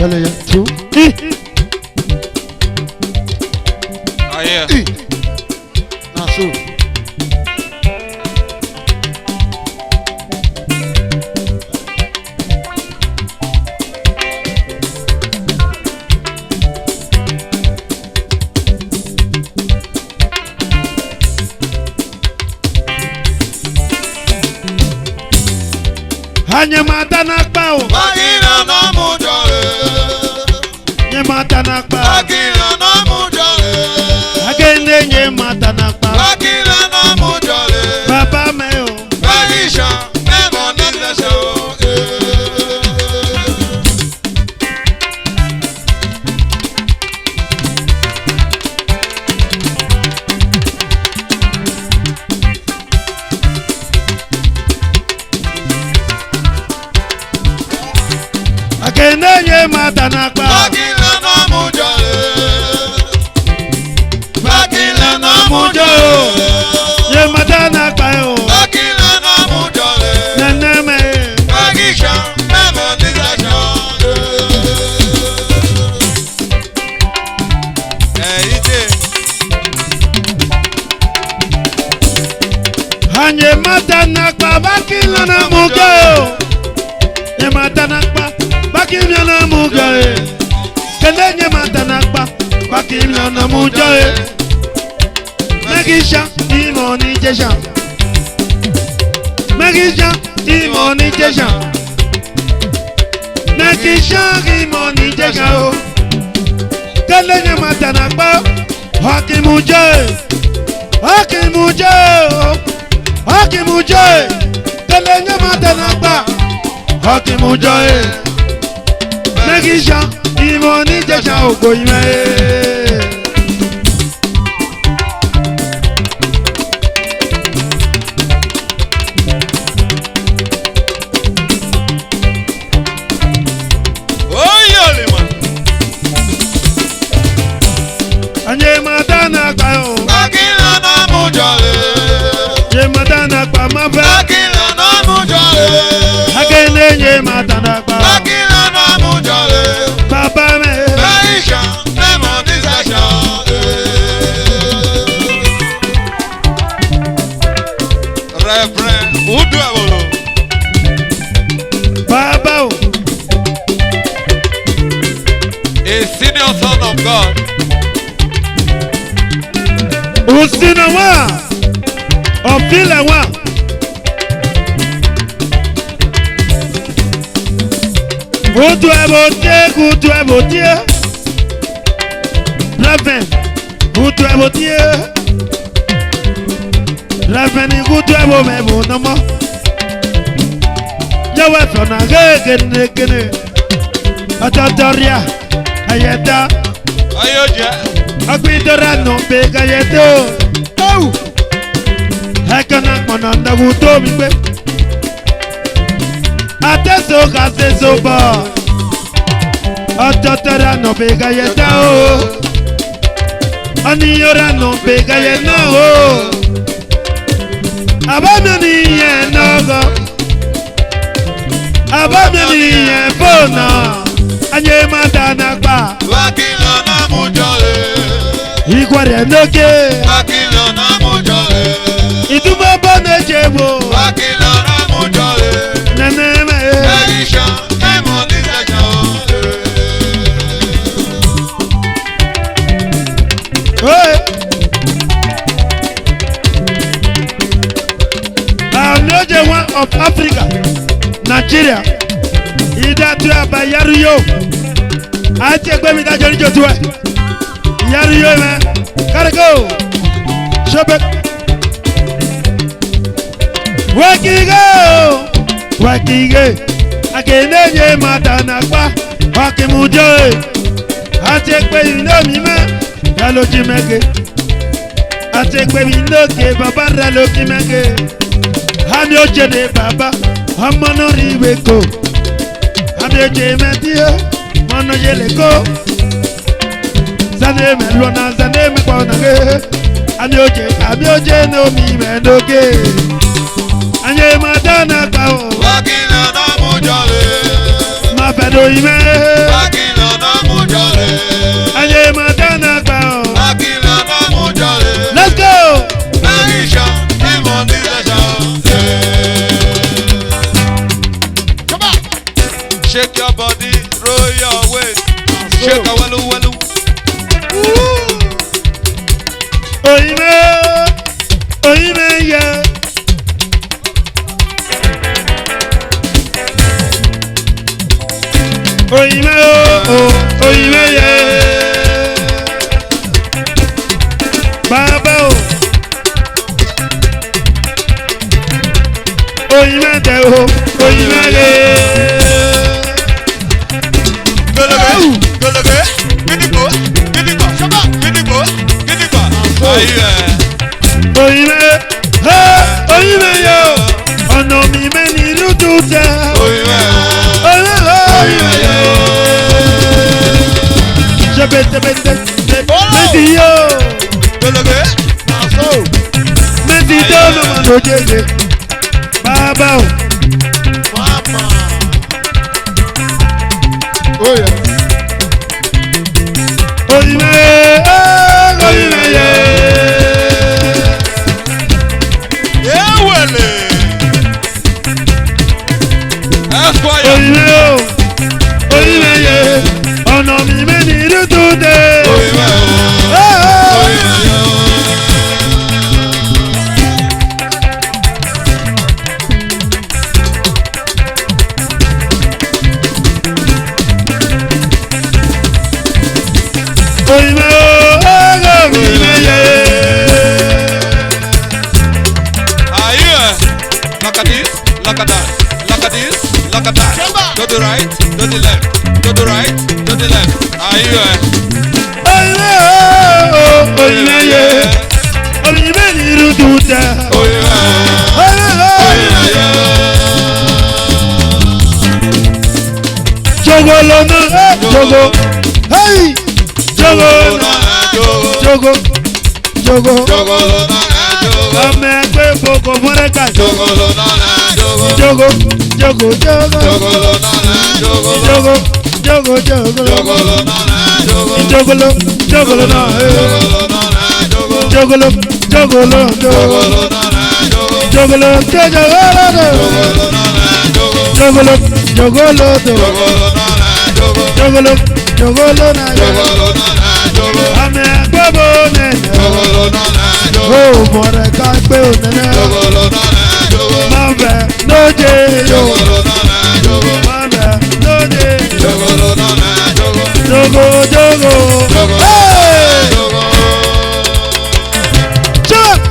Shall I two? Ah, yeah. Now so. Nyamata nakpa o. Bagina na mujore. Nyamata nakpa. Bagina na mujore. Agende nyamata nakpa. Bagina na mujore. Papa me o. Bagisha memo nile show. Akenenye matanakpa. Bagila na mujore. Bagila na mujore. Ye matanakpa yo. Bagila na mujore. Neneme. Bagisha memo nile show. Ije. Hanye matanakpa bakila na mugayo. Ye matanakpa. Bakimya na mugaye, kenenye matanakpa. Bakimya na mugaye, Megisha imoni jesha, Megisha imoni jesha, Megisha imoni jesha o. Kenenye matanakpa. Hakimuje, Hakimuje o, Hakimuje. Kenenye matanakpa. Hakimuje. Megisha, imoni jesha oko ime. Oyole man. Anye matana kwa yo. Bagila na mujore. Ye matana kwa mafe. Bagila na mujore. Agene ye matana kwa. Bagila na mujore. Papa me. Baisha memo nile Reverend Udu Abolo. Baba o. A senior son of God. Usina wa. Ofila wa. Udu abotie, udu abotie. Reverend. Udu abotie. Reverend udu abo mebo nomo. Yawe fona gene gene. Atatoria. Ayeta. Ayoje. Akwidora no pega yeto. Oh. Hekana monanda guto migbe. Ateso kaseso ba. Atotara no pega yeta o. Aniyora no pega yena o. Abamani ye nogo. Abamani ye bona. Anye matanakpa. Bagila na mujore. Ikware noke. Bagila na mujore. Ituma bone jebo. Bagila na mujore. Neneme. Baisha memo nile show. Hey. I'm not the one of Africa, Nigeria. Ida tu abayaru yo. I take me that journey to it. Yaru yo man. Gotta go. Shopek. Working go. Working go. I can't name matanakpa. Hakimujo. I take me no me man. Yalo Jimeke. I take me no ke baba ralo Jimeke. Hami ojene baba. Hamono riweko. Hami ojene tia. Mono yeleko. Zane me lona zane me kwana ge. Hami oje no mi me noge. Anye matanakpa o. Bagila na mujore. Ma fedo ime. Bagila mujale. Ayé Madana gbà ọ́. Akila na mujale. Let's go. Aisha imoni sesha. Come on. Shake your body, roll your waist. Shake a welu welu. Oyime, oyime ye. Oyime oyime ye. Baba o. Oyime te o, oyime ye. Golobe, gidigo, shaba, gidigo. Oyime, oyime yo. Ọ̀nà mi mẹ́ni lójú tẹ. Oyime yo. Ṣebetebete, mẹ́tì yo. Golobe, Mẹ́tì tó ló mọ̀ lójijì. Bàbá o. mama. Oh yeah. Oyime, oyime ye. Ewele. Esquire. Oyime o, oyime ye. Ọ̀nà mi mẹ́ni lójú tẹ. Oyime yo. Oyime yo. Oyime o, oyime ye. Are you? Look at this, look at that, look at this, look at that. To the right, to the left, to the right, to the left. Are you? Oyime o, oyime ye. Oyime ni lójú tẹ. Oyime. Oyime ye. Jogo lona, jogo. Hey! Jogo, jogo, jogo. Ọmọ ẹgbẹ́ foko mọ́rẹ́kà. Jogo, jogo, jogo. Jogo, jogo, jogo. Jogolo, jogolo náà. Jogolo, jogolo, jogolo. Jogolo, jogolo. Jogolo, jogolo, jogolo. Jogolo náà. Ọmọ ẹgbẹ́ bò nẹ̀nẹ̀. Ó mọ̀rẹ́kà gbé ònẹ̀nẹ̀. Má bẹ̀ lóde yó. Má bẹ̀ lóde yó. Jogo, jogo. Hey! Chuck!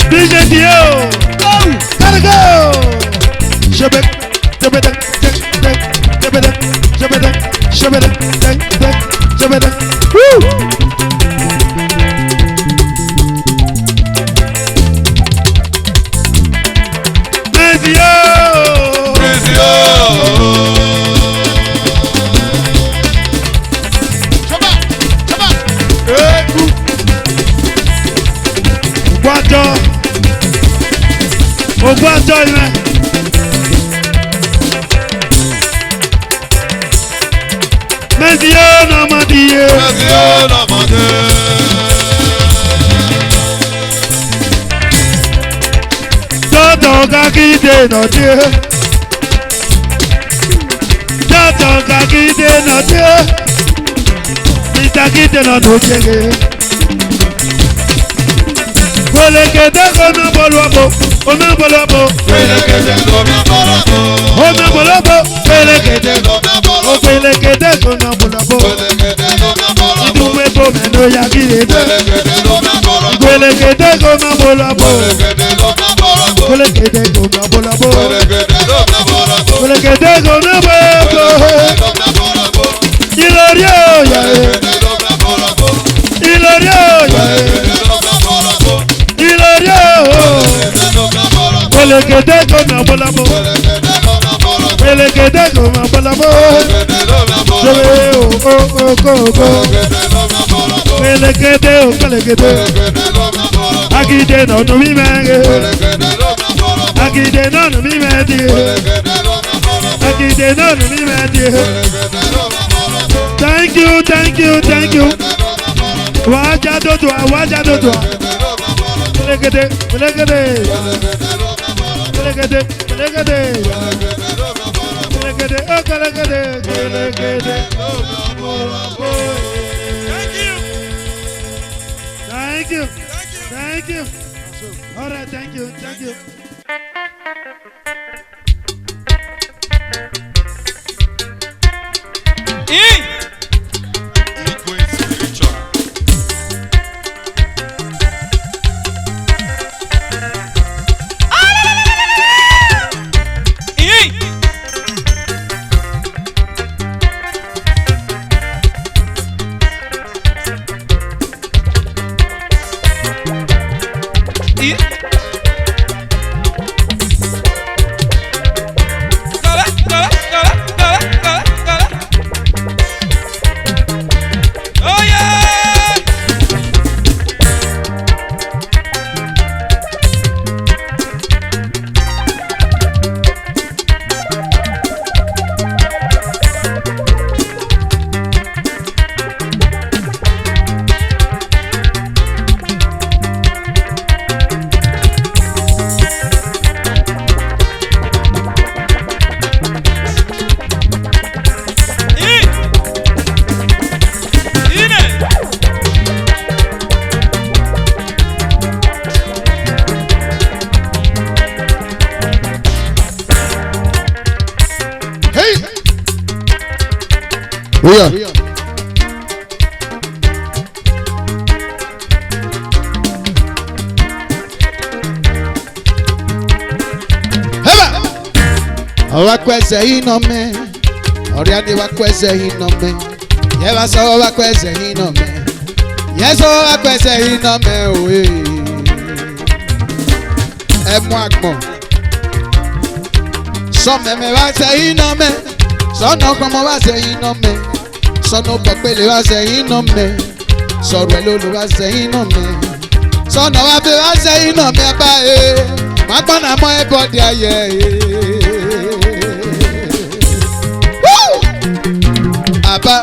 Messi Dio. Gotta go. Shabak, shabak, shabak. Woo. Messi Ogún àjọ ìrẹ́. Messi yóò nà ọmọdé yé. Jọ́jọ́ kakíde nàdé. Jọ́jọ́ kakíde nàdé. Mr. Kide nà tó jẹ́gẹ́. Kwelekede kona bolobo, ona bolobo. Kwelekede kona bolobo, ona bolobo. Kwelekede kona bolobo, kwelekede kona bolobo. kwelekede kona bolobo. Idume bo meno ya kire. Kwelekede kona bolobo, kwelekede kona bolobo. Kwelekede kona bolobo, Kwelekede kona bolobo. kwelekede kona bolobo, Kwelekede kona bolobo. Ilori oya. Ilori oya. Ilori oya. Kwelekede kona bolobo. Elegede kò máa bọ́lá bọ́. Ṣé o kò. Elegede o kẹlẹgede. Agide náà nù mí mẹ́rin. Agide náà nù mí mẹ́rin. Agide náà nù mí mẹ́rin. Thank you, thank you, thank you. Wájà dòdò à, wájà dòdò à. Elegede, elegede. Elegede, elegede. Elegede, oh elegede, elegede. Thank you. Thank you. All right, thank you, thank you. Yeah. Wa kwese inome, oriani wa kwese inome. Ye wa so wa kwese inome. Ye so wa kwese inome oye. Emu agbon. So me wa se inome. So no como wa se inome. So no pepele wa se inome. So relolo wa se inome. So no wa be wa se inome ba e. Ma gbona mo e body aye. Aba,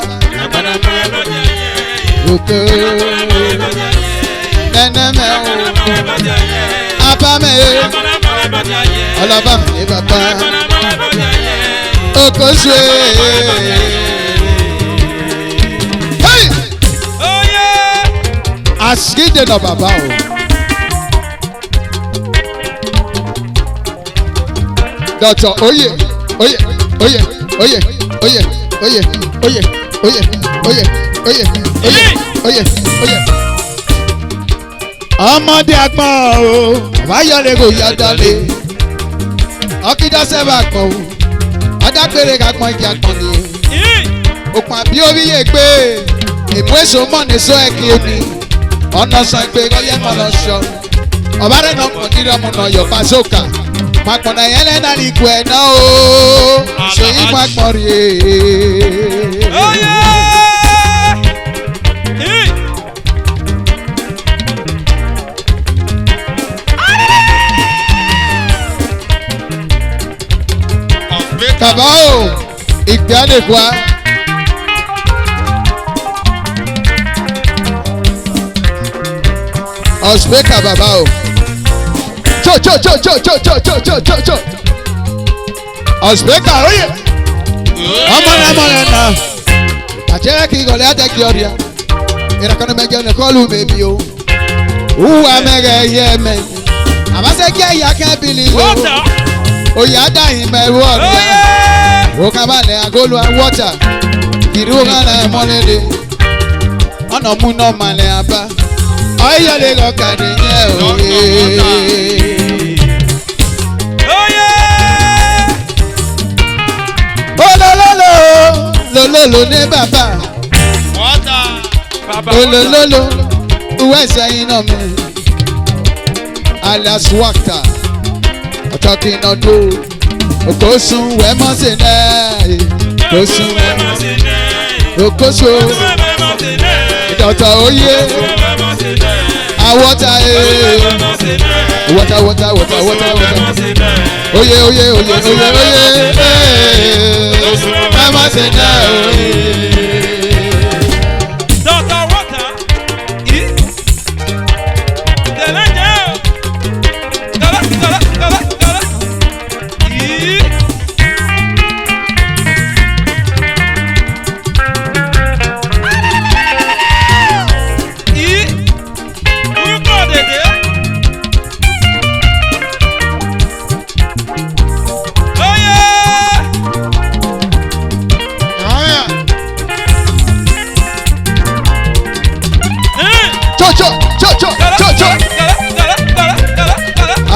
okay. Nene me, Aba me, Alaba me, Baba. Okoswe. Hey, Oh yeah. Askide no Baba. Doctor, oye, oye, oye, oye, oye, oye. Oye, oye, oye, oye, oye, oye, oye. Ọmọdé agbọ́n o, wáyọ̀lẹ̀ kò yá dalẹ̀. Ọkìdá sẹ́wà gbọ̀n o, ọ̀dàgbére kagbọ̀n ìjà gbọ̀n ni. Òpin àbí orí yẹ gbé, èmú èso mọ̀ ní sọ ẹ̀kí omi. Ọ̀nà sàn gbé kọ́yẹ́ mọ̀ lọ sọ. Ọ̀bá rẹ̀ nà mọ̀ nílẹ̀ ọmọ náà yọ̀ pàṣọkà. Màgbọ̀n náà yẹn lẹ́nà ní ìgbọ̀ ẹ̀ náà o. Ṣèyí màgbọ̀n rí e. Oh yeah. Kàbá o, ìgbé àdèkùá. Ọ̀sùnmẹ́kà bàbá o. Cho. Ọ̀sùnmẹ́kà oyè. Ọmọlẹ́ náà. Àjẹ́ kí ìgọ̀lẹ́ àtẹ̀kí ọ̀rìà. Ìrẹ̀kọ́ni mẹ́jọ ní kọ́lù mẹ́bí o. Wúwa mẹ́rẹ̀ yẹ mẹ́. Àbáṣẹ́ kí ẹ̀yà kẹ́bìlì o. Oyè adáyìn mẹ́rù ọ̀rìà. Okamale agolo water. Kirugana monede. Ono muno male aba. Oyale go kadinye oye. Oh yeah. Lololo ne baba. Water. Baba. Lololo. Uwese ino me. Alias Wakta. Talking on do. Okosun wẹ́mọ́ sí náà. Okosun wẹ́mọ́ sí náà. Okosun ìdọ̀tọ̀ oyè. Awọ́ta wọ́ta. Oyè. Wẹ́mọ́ sí náà. Dr. Water,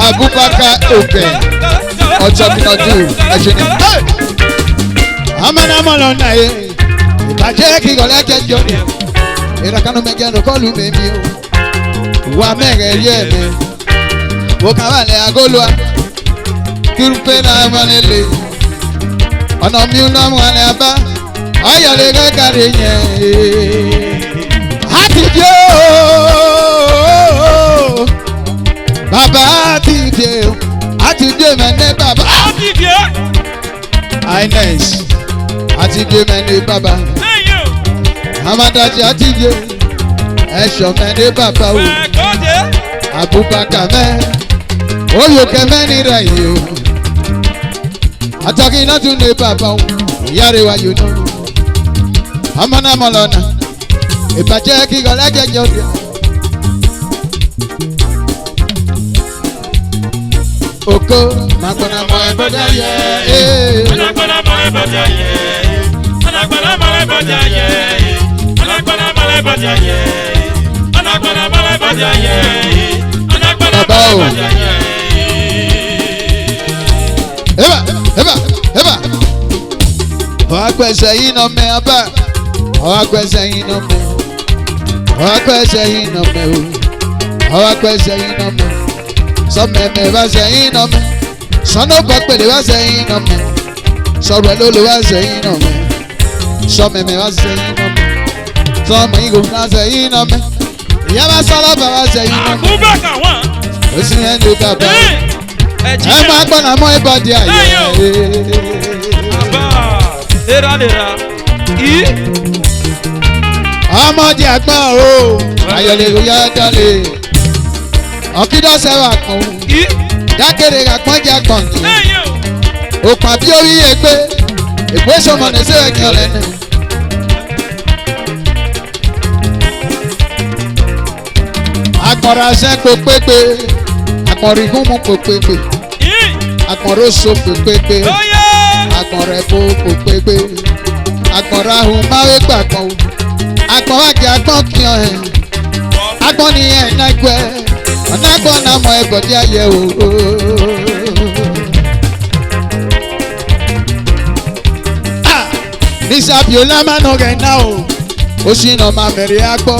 Abubakar Open ọ̀tọ̀kìnàdù ẹ̀ṣẹ̀ ni. Amánàmọ́lọ́ náà yẹ ìbàjẹ́ kí ìgọ̀lẹ́ kẹjọ ni ìràkànnù mẹ́jẹ̀rù kọlù mẹ́mi o wà mẹ́rẹ̀ rí ẹ̀mẹ́ wò kàwálẹ̀ agolo a kírúpé náà mọ́lẹ̀ lè ọ̀nà mi náà mọ́lẹ̀ abá ọ̀yọ̀lẹ̀ kẹ́kẹ́rẹ́ yẹn àti dé o. Baba atide o, atide mene baba. Atide. Ines, atide mene baba. Amadaji atide, Esho mene baba o. Abubakar me, Oyoke mene rayi o. Ataki na tu ne baba o, yare wa you know. Amana molona, ipache ki golege jodi. Oko, magbona mo eboja ye. Anagbona mo eboja ye. Anagbona mo eboja ye. Anagbona mo eboja ye. Anagbona mo eboja ye. Anagbona mo eboja ye. Eba. Wa kwese yin no me aba. Wa kwese yin no me. Wa kwese yin no me o. Wa kwese yin no me. Sọ́mẹ̀mẹ̀ wá sẹ́yìn náà mẹ́. Sọ́nọ́gbọ́ pèlè wá sẹ́yìn náà mẹ́. Sọ̀rọ̀ lólo wá sẹ́yìn náà mẹ́. Sọ́mẹ̀mẹ̀ wá sẹ́yìn náà mẹ́. Sọ́mọ ìgò wá sẹ́yìn náà mẹ́. Ìyá bá sọ́lọ́bà wá sẹ́yìn náà mẹ́. Abubakar wà. Ó sì ń lu bàbá. Ẹ máa gbọ́nà mọ́ ìbọ̀dì àyè. Lera. Ọmọdé àgbọ̀n o. Ayọ̀lẹ̀ òyà dọ́lé. Ọ̀kídọ́ sẹ́wà kan o. Dákèrè àpọ́njà kan kì í. Òpà bí orí ẹgbẹ́. Ègbé sọmọ ní sẹ́wà kí ọ̀lẹ́ náà. Akọ̀rọ̀ asẹ́ kò pépé. Akọ̀rọ̀ ìhùnmù kò pépé. Akọ̀rọ̀ oṣù kò pépé. Akọ̀rọ̀ ẹ̀bù kò pépé. Akọ̀rọ̀ ahùn máwé gbà kan o. Akọ̀rọ̀ àjẹ́ agbọ́n kí ọ ẹ̀. Agbọ́n ni ẹ̀ náà gbẹ́. Ọ̀nàgbọ́n náà mọ ẹ̀bọ̀dí ayẹ o. Nísàbíọ́lá máa nọ rẹ̀ náà o. Ó sì nà máa mẹ̀rẹ̀ agbọ́.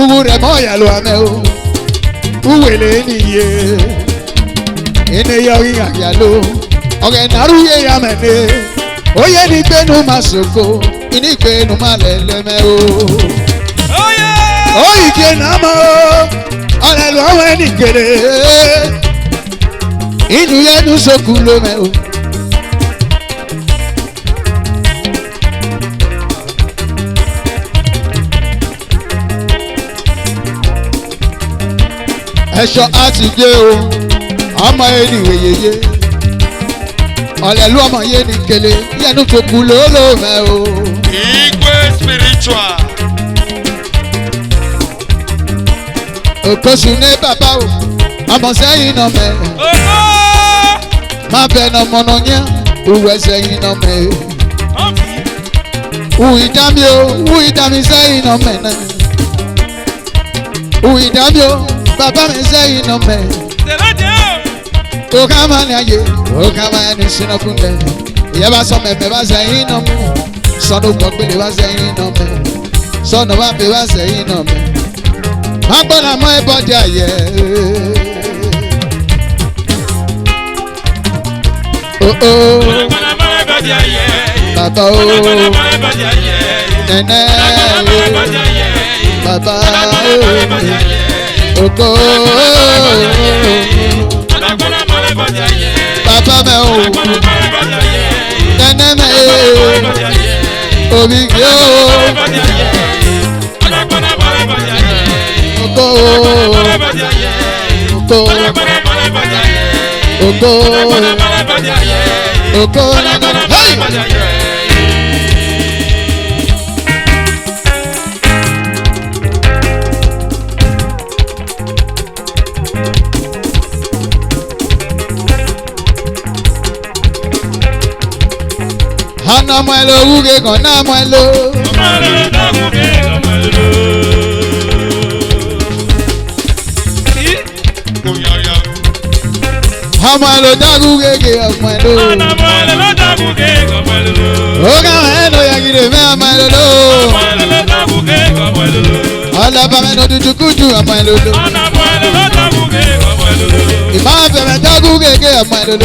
Uwu rẹ̀ mọ́ ìyàlú amẹ́ o. Uwèlé nìyẹ. Ènìyàn rí àyàló. Ọ̀rẹ́ nàrú yé ya mẹ́lẹ̀. Oyè ní gbénu máa sòkò. Ìní gbénu máa lẹ̀lẹ́mẹ́ o. Oyìké náà mọ́ o. Ọ̀rẹ́ lu àwọn ẹni kéré. Inú yẹnu sókun ló mẹ́ o. Ẹ̀ṣọ́ àti dé o. Ọmọ ẹni wèyeye. Ọ̀rẹ́ lu ọmọ yẹn ní kele. Yẹnu sókun ló ló mẹ́ o. Igwe spiritual. Òkòsù ní bàbá o, ọmọ sẹ́yìn náà mẹ́. Má bẹ̀ nà mọ̀nà yẹn, òwò sẹ́yìn náà mẹ́. Wù ìdámi o, wù ìdámi sẹ́yìn náà mẹ́ náà. Wù ìdámi o, bàbá mi sẹ́yìn náà mẹ́. Òkà máa ní ayé, òkà máa ní sinakúndẹ̀. Ìyá bá sọ mẹ̀mẹ́ bá sẹ́yìn náà mẹ́. Sọ́nù gbọ̀ngbẹ̀lẹ̀ bá sẹ́yìn náà mẹ́. Sọ́nù bá bẹ̀ bá sẹ́yìn náà mẹ́. Agbọ́nà mọ́ ẹbọ̀dì ayẹ. Oh oh. Anagbana mala body aye. Baba oh. Anagbana mala body aye. Nene. Anagbana mala body aye. Baba Anagbana mala body oh. aye. Oko. Anagbana mala body aye. Baba me oh. Anagbana mala body aye. Nene me. Body aye. Obi yo. Body aye. Anagbana mala body aye. Oko. Mala body aye. Oko. Anagbana mala body aye. Oko. Anagbana mala body aye. Oko. Anagbana mala Hey. body aye. Hana mwelo uge kona mwelo. Hamalo daguge ke mwelo. Oga mwelo ya gire me mwelo. Ala ba me no tutukutu mwelo. Ima fe me daguge ke mwelo.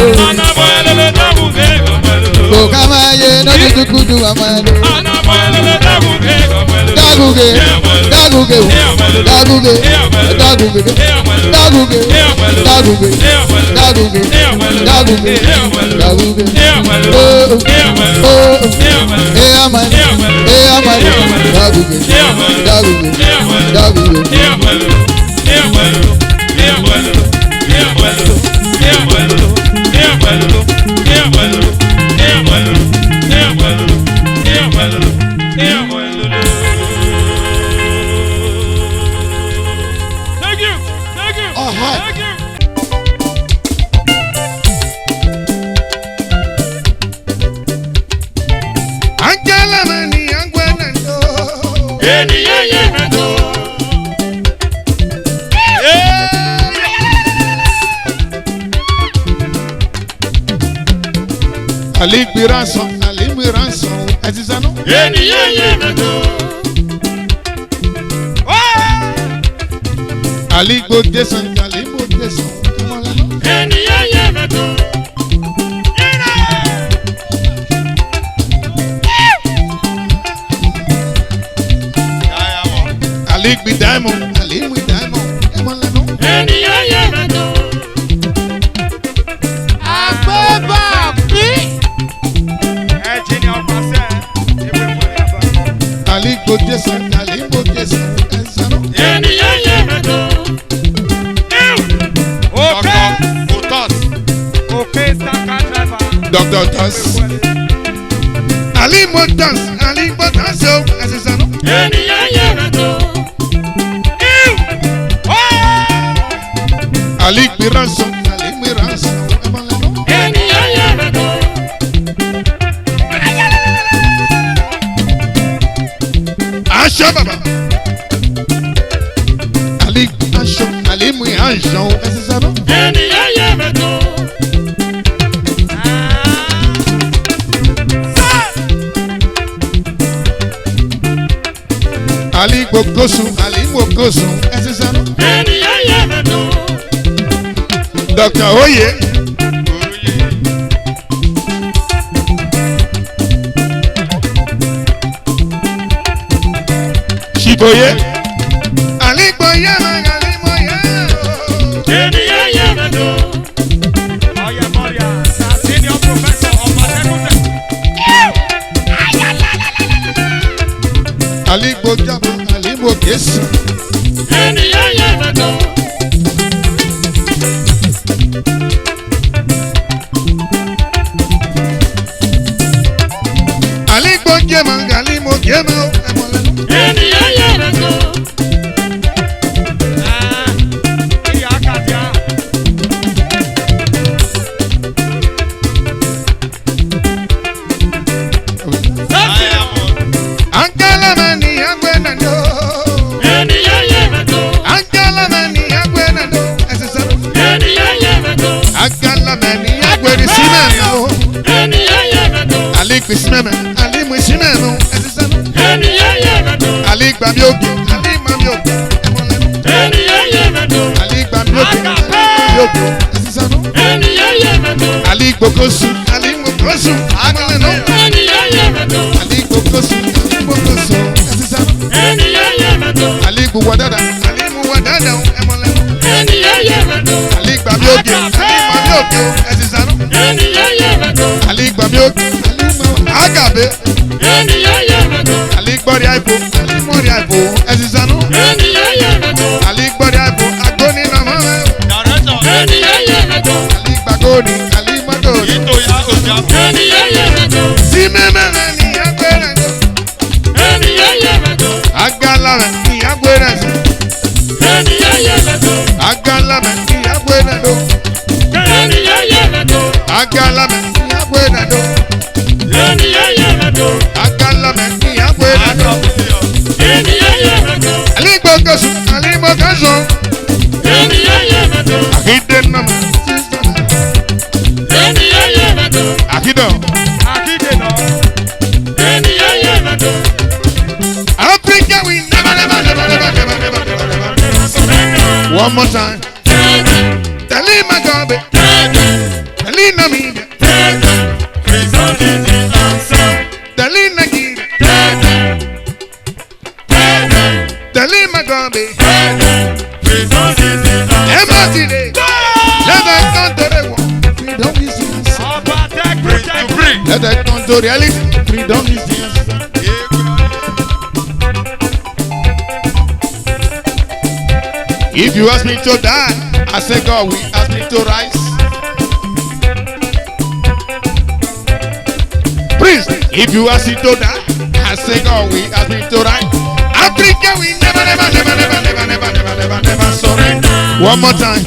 Oga maye no tutukutu mwelo. Daguge, daguge, daguge, daguge, daguge, daguge, daguge, daguge, daguge. Oh, oh, hey aman, daguge, daguge, daguge. Thank you. Aha. Thank you. Angela mani angwenando. Ali Miranson, Azizano. Ali Bodeson, Ali Bodeson. Ali Diamond, Ali Diamond. Emalano. Ali Bodeson, Ali Bodeson. Azizano. Dr. Toss. Ali Montans, Ali Montans, Azizano. Ali Miranson, Ali Miranson. Emalano. Asha Baba. Ali Asha, Ali Miranson, Azizano. Ali Bogosu, Ali Bogosu, Azizano. Dr. Oye. Shiboye. Ali Boye, Ali Boye. Ali Bojaba, Ali Bogesu. Ali Bojama, Ali Bojama. Angela mani angwenando. Angela mani angwenando. Angela mani angwenando. Ali Bismeme, Ali Mwisimeno. Ali Bamioki, Ali Mamioki. Ali Bamioki, Ali Bamioki. Ali Bogosu, Kosu, Amaleno, Aligo Kosu, Aligo Kosu, Aligo Wadada, Aligo Wadada, Amaleno, Aligo Mioke, Aligo Mioke, Ezizano, Aligo Mioke, Agabe, Aligo Riaipo, Aligo Riaipo, Ezizano, Aligo Riaipo, Agoni Namama, Aligo Agoni, Aligo Agoni, Simemene ni Agwerago, Agalame ni Agwerago, Agalame ni Agwerago, Agalame ni Agwerago, Agalame ni Agwerago, Aligo Kosu, Aligo Kosu, Akidenama, Akido, Africa we never. One more time. Talima Gabe, Talina Media, Talina Gida, Talima Gabe, Emma Tide, let us come to the war. Freedom is the answer. Let us come to reality. Freedom is the answer. If you ask me to die, I say God will ask me to rise. Please, if you ask me to die, I say God will ask me to rise. Africa we never surrender. One more time.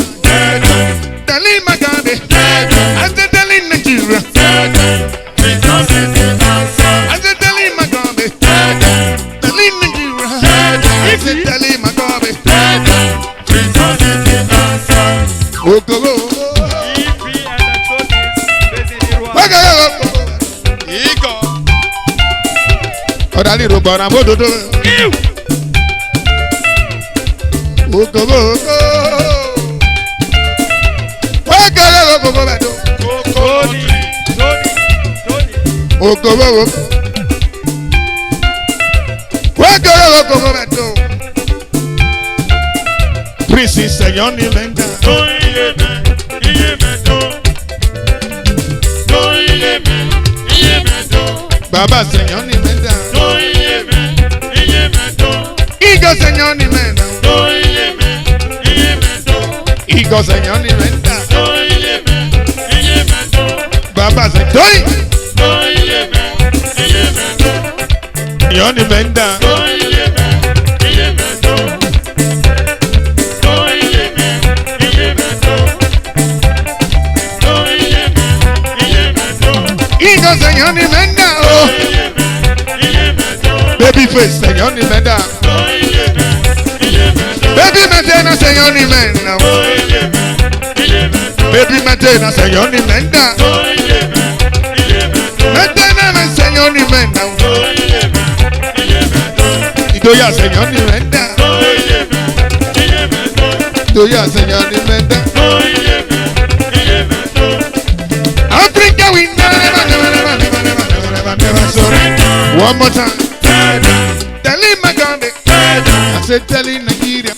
Telling my God, I said telling Nigeria. I said telling my God, telling Nigeria. I said telling my God. Odali robana bododo. Ogogo. Wagala gogo bedo. Ogogo. Wagala gogo bedo. Princess Señor ni venga. Baba Señor ni venga. Hijo Señor ni venga. Hijo Señor ni venga. Baba Señor ni venga. Hijo Señor ni venga. Baby face Señor ni venga. Baby mentena Señor ni venga. Baby mentena Señor ni venga. Mentena Señor ni venga. Doya Señor ni venga. Doya Señor ni venga. Africa we never surrender. One more time. Telling my God, I said telling Nigeria.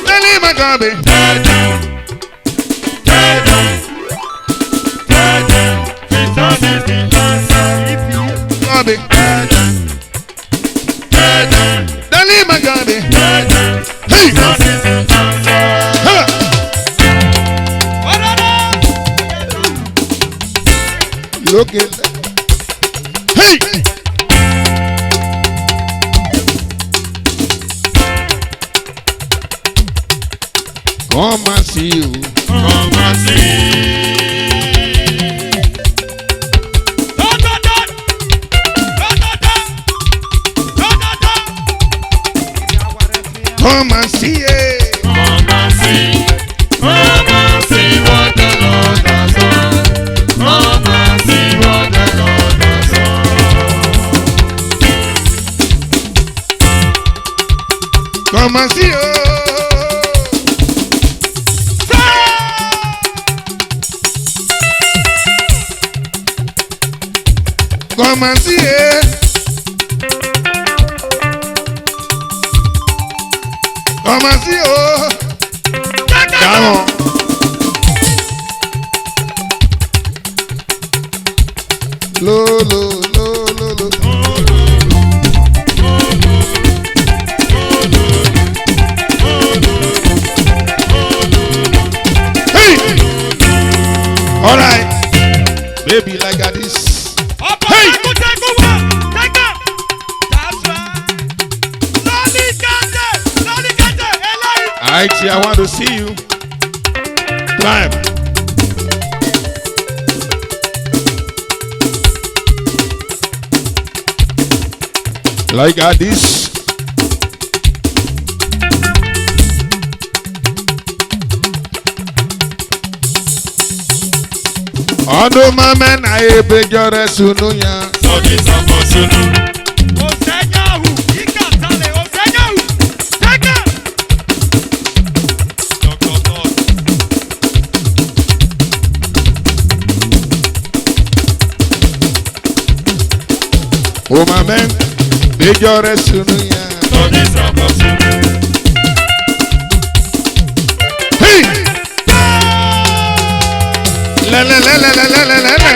Telling my God, telling my God, hey, look at that. Hey! Come and see you. Come and see. Come and see it. Come and see. Come and see what the Lord has done. Come and see what the Lord has done. Come and see it. Come and see it. Come and see oh. Come on. Lo lo lo lo lo. Hey. All right. Baby like this. Hey. I want to see you. Climb. Like this. Ondo mama na ebe jore sunu ya. Sodi sabo sunu. Osenyahu, ikatale osenyahu. Teka. O mama be jore sunu ya. Sodi sabo sunu. Hey. La la la la la la la la la.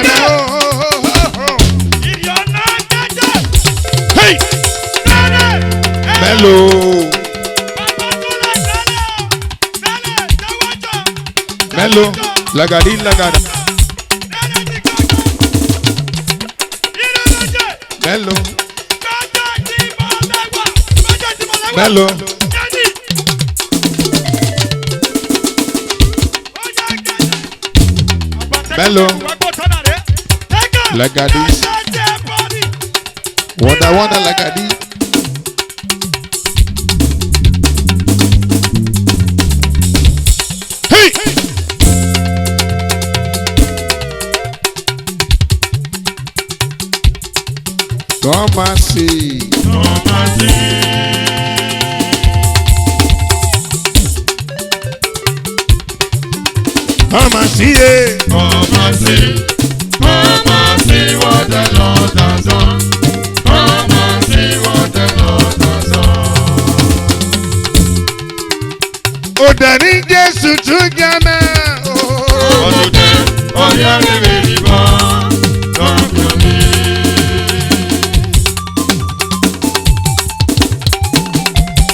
Hey. Mellow. Mellow. Lagadi lagada. Mellow. Mellow. Mellow. Lagadi. Wonder lagadi. Hey. Come and see. Come and see. Come and see it. Come and see. Come and see what the Lord has done. Come and see what the Lord has done. O dani Jésù tún jama. Olùdé, ọ̀yá rere ìbọn, lọ́kùn mi.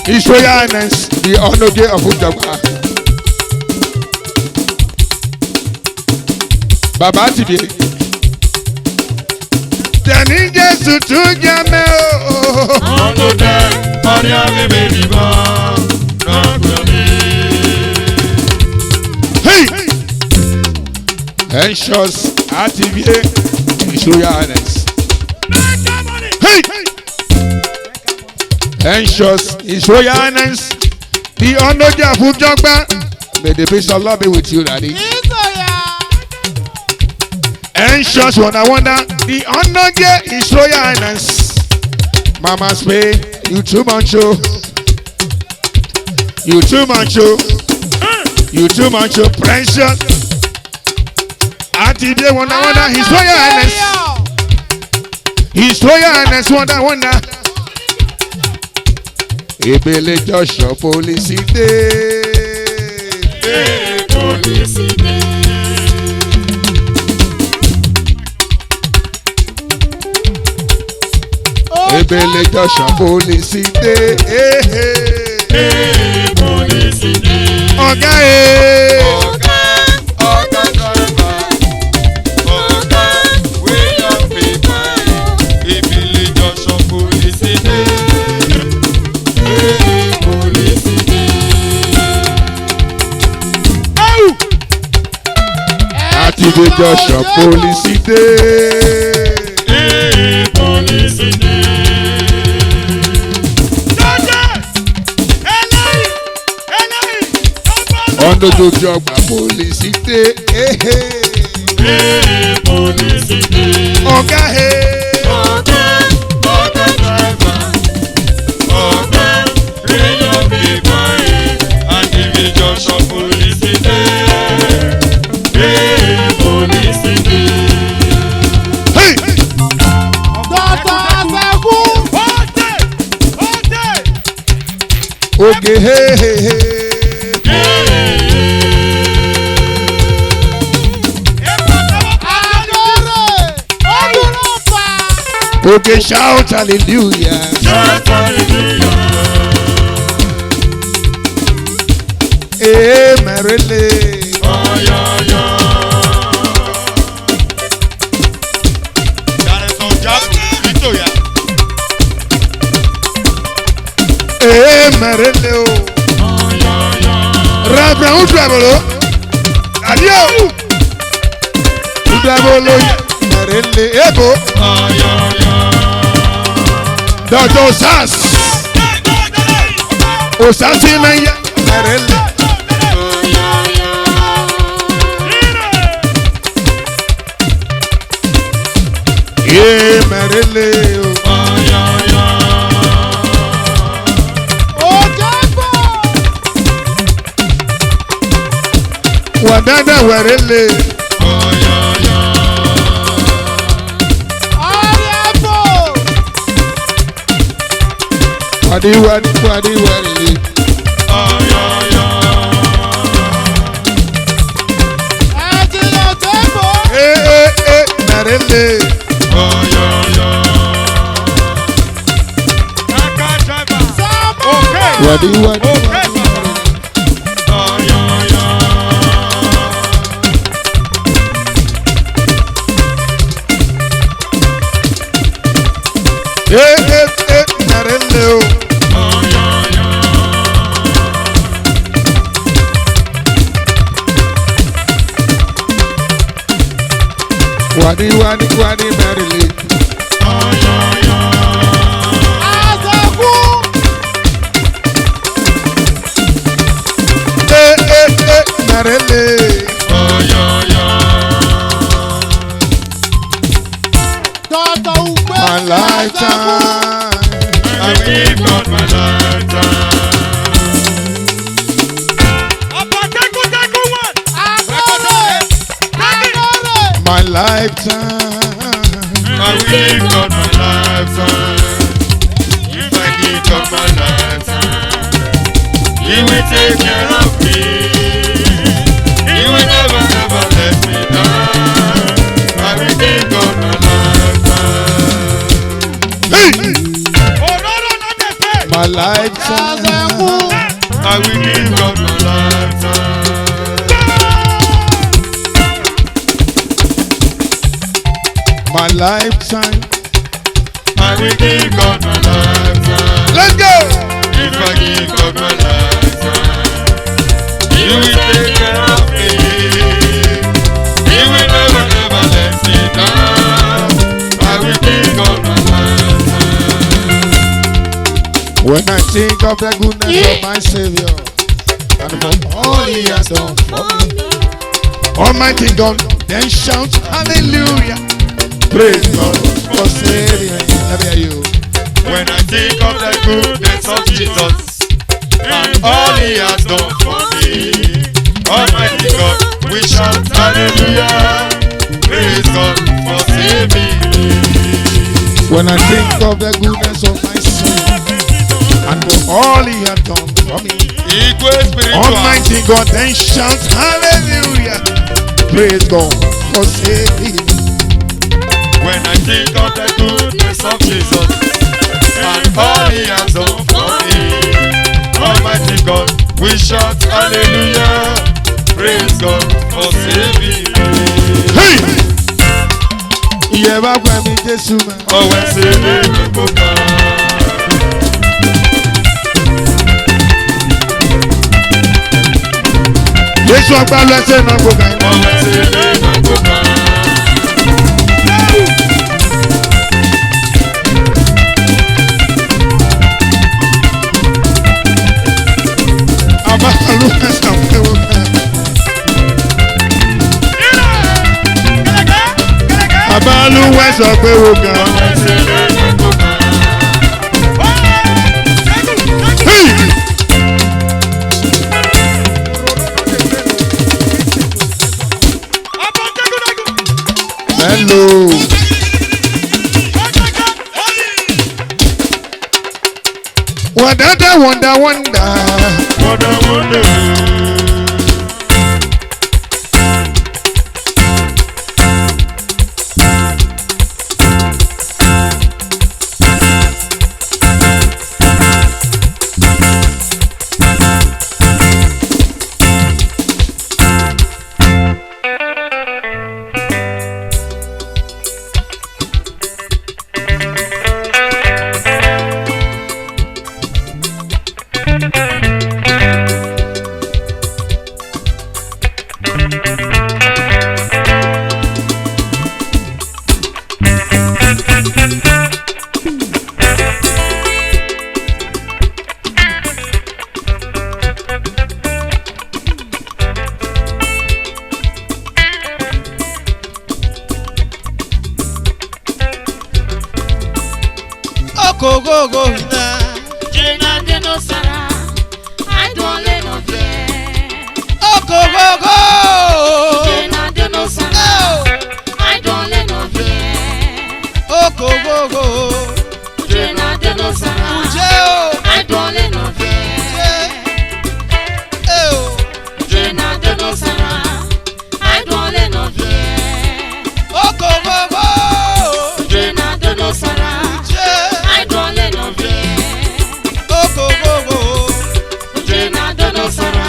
His Royal Highness, the Onoge of Ujagba. Baba Tibi. Dani Jésù tún jama. Olùdé, ọ̀yá rere ìbọn, lọ́kùn mi. Hey! Anxious activate His Royal Highness. Hey! Anxious His Royal Highness. The Onoge of Ujagba. May the peace of Lord be with you, Daddy. Anxious wonder. The Onoge His Royal Highness. Mama Spay, you too much, oh. You too much, oh. You too much, oh. Precious. Activate wonder. His Royal Highness. His Royal Highness wonder. Ebele Joshua police day. Police day. Ebele Joshua police day. Police day. Ọ̀gá Ọ̀gá driver. Ọ̀gá wey your paper. Ebele Joshua police day. Police day. Activate Joshua police day. Police day. Ondo Ojagba police day. Police day. Ọ̀gá Ọ̀gá driver. Ọ̀gá wey your paper. And if you just shop police day. Police day. Hey! Okay, hey, hey, hey. Okay, shout hallelujah. Shout hallelujah. Amen, really. Oh, yeah, yeah. Amen, really. Oh, yeah, yeah. Reverend Udabolo. Adieu. Udabolo. Really. Ebo. Oh, yeah, yeah. Dr. Osas. Osasi Menya. Really. Oh, yeah, yeah. Amen, really. Oh, yeah, yeah. Wadada werele. Oh, yeah, yeah. Wadi werele. Oh, yeah, yeah. Merele. Oh, yeah, yeah. Wadi. Oh, yeah, yeah. Merele. Oh, yeah, yeah. Wadi merele. Oh, yeah, yeah. Merele. Oh, yeah, yeah. My lifetime. I give God my lifetime. My lifetime. I will give God my lifetime. If I give God my lifetime, He will take care of me. He will never, never let me down. I will give God my lifetime. Hey! My lifetime. I will give God my lifetime. My lifetime. I will give God my lifetime. Let's go! If I give God my lifetime, He will take care of me. He will never, never let me down. I will give God my lifetime. When I think of the goodness of my Savior and for all He has done for me, Almighty God, then shout hallelujah. Praise God for saving me. Let me hear you. When I think of the goodness of Jesus and all He has done for me, Almighty God, we shout hallelujah. Praise God for saving me. When I think of the goodness of my Savior and for all He has done for me, Igwe spiritual. Almighty God, then shout hallelujah. Praise God for saving me. When I think of the goodness of Jesus and all He has done for me, Almighty God, we shout hallelujah. Praise God for saving me. Hey! Yeba kwa mi Jesu ma. Oh, when saving me, Papa. Jesu agba lo ẹsẹ̀ náà gbogbo ẹ̀. Oh, when saving me, Papa. Abalu ẹsẹ̀ ọ̀pẹ̀ wò ká. Abalu ẹsẹ̀ ọ̀pẹ̀ wò ká. Oh, when saving me, Papa. Hey! Hello. Wadada wonder, wonder. Wonder, wonder. Go, go, go, na. Jena de no sara, I don't let no fear. Oh, go, go, go. Jena de no sara, I don't let no fear. Oh, go, go, go. Jena de no sara, Ujeo. I don't let no fear. Jena de no sara, I don't let no fear. Oh, go, go, go. Jena de no sara, I don't let no fear. Oh, go, go, go. Jena de no sara,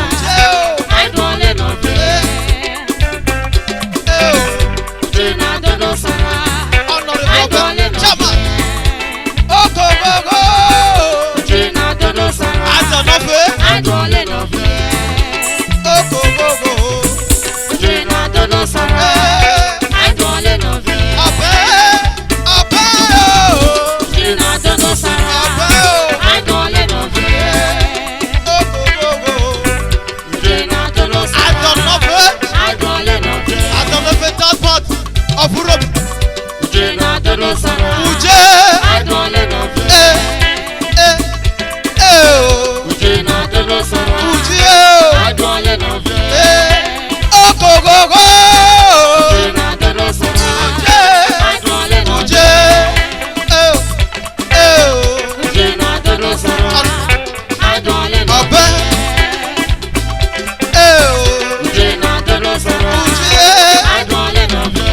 I don't let no fear. Jena de no sara, I don't let no fear. Oh, go, go, go. Jena de no sara, I don't let no fear. Oh, go, go, go. Jena de no sara, I don't let no fear. Jena de no sara, I don't let no fear. Jena de no sara, I don't let no fear. Jena de no sara, I don't let no fear. Jena de no sara, I don't let no fear. Jena de no sara, I don't let no fear. Jena de no sara, I don't let no fear. Jena de no sara, I don't let no fear.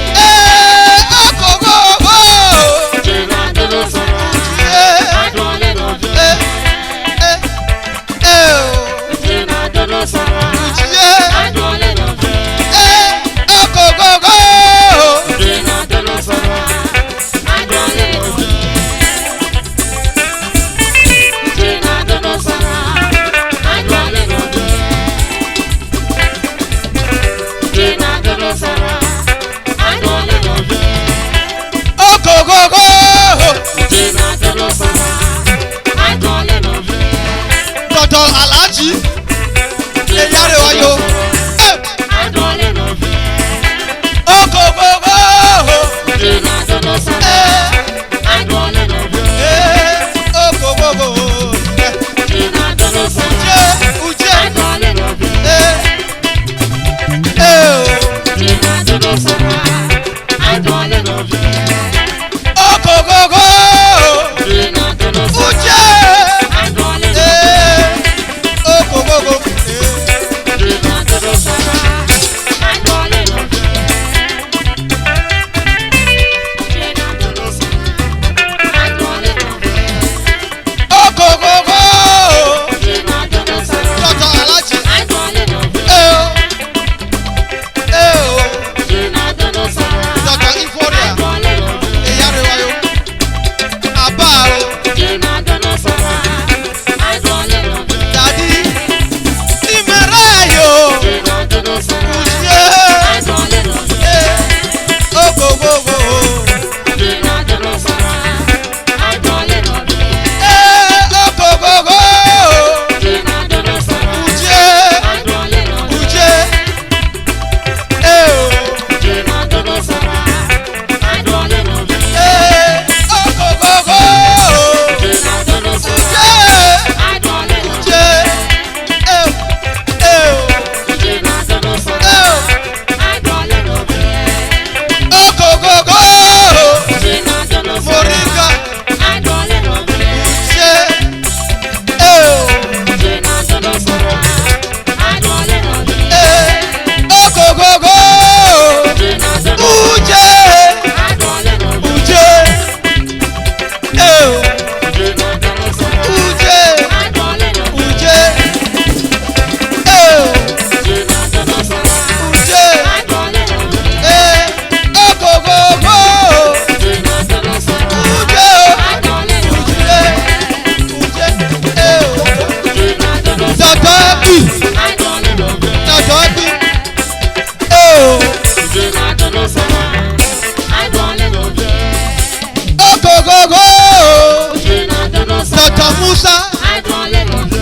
Dr. Musa